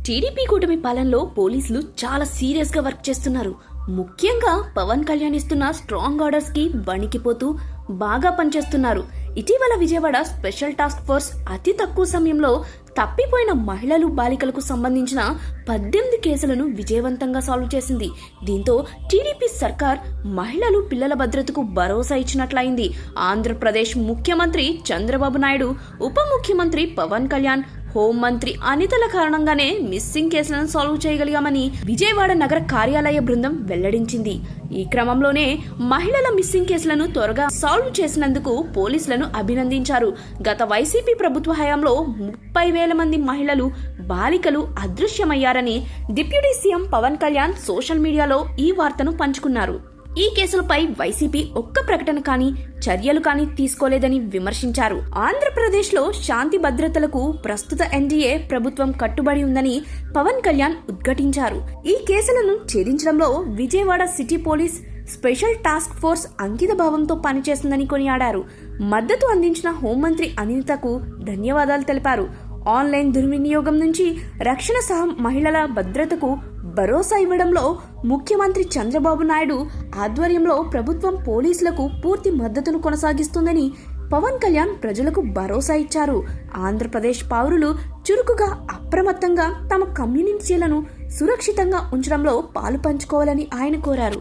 TDP కూటమి పాలనలో పోలీసులు చాలా సీరియస్ గా వర్క్ చేస్తున్నారు. ముఖ్యంగా పవన్ కళ్యాణ్ ఇస్తున్న స్ట్రాంగ్ ఆర్డర్స్ కి వణికిపోతూ బాగా పనిచేస్తున్నారు. ఇటీవల విజయవాడ స్పెషల్ టాస్క్ ఫోర్స్ అతి తక్కువ సమయంలో తప్పిపోయిన మహిళలు బాలికలకు సంబంధించిన 18 కేసులను విజయవంతంగా సాల్వ్ చేసింది. దీంతో టీడీపీ సర్కార్ మహిళలు పిల్లల భద్రతకు భరోసా ఇచ్చినట్లయింది. ఆంధ్రప్రదేశ్ ముఖ్యమంత్రి చంద్రబాబు నాయుడు, ఉప ముఖ్యమంత్రి పవన్ కళ్యాణ్, హోంమంత్రి అనితల కారణంగానే మిస్సింగ్ కేసులను సాల్వ్ చేయగలిగామని విజయవాడ నగర కార్యాలయ బృందం వెల్లడించింది. ఈ క్రమంలోనే మహిళల మిస్సింగ్ కేసులను త్వరగా సాల్వ్ చేసినందుకు పోలీసులను అభినందించారు. గత వైసీపీ ప్రభుత్వ హయాంలో 30,000 మంది మహిళలు, బాలికలు అదృశ్యమయ్యారని deputy CM Pawan Kalyan social మీడియాలో ఈ వార్తను పంచుకున్నారు. ఈ కేసులపై వైసీపీ ఒక్క ప్రకటన కానీ చర్యలు కానీ తీసుకోలేదని విమర్శించారు. ఆంధ్రప్రదేశ్ లో శాంతి భద్రతలకు ప్రస్తుత ఎన్డీఏ ప్రభుత్వం కట్టుబడి ఉందని పవన్ కళ్యాణ్ ఉద్ఘాటించారు. ఈ కేసులను ఛేదించడంలో Vijayawada city police special task force అంకిత భావంతో పనిచేస్తుందని కొనియాడారు. మద్దతు అందించిన హోంమంత్రి అనితకు ధన్యవాదాలు తెలిపారు. ఆన్లైన్ దుర్వినియోగం నుంచి రక్షణ సహా మహిళల భద్రతకు భరోసా ఇవ్వడంలో ముఖ్యమంత్రి చంద్రబాబు నాయుడు ఆధ్వర్యంలో ప్రభుత్వం పోలీసులకు పూర్తి మద్దతును కొనసాగిస్తుందని పవన్ కళ్యాణ్ ప్రజలకు భరోసా ఇచ్చారు. ఆంధ్రప్రదేశ్ పౌరులు చురుకుగా, అప్రమత్తంగా తమ కమ్యూనిటీలను సురక్షితంగా ఉంచడంలో పాలు పంచుకోవాలని ఆయన కోరారు.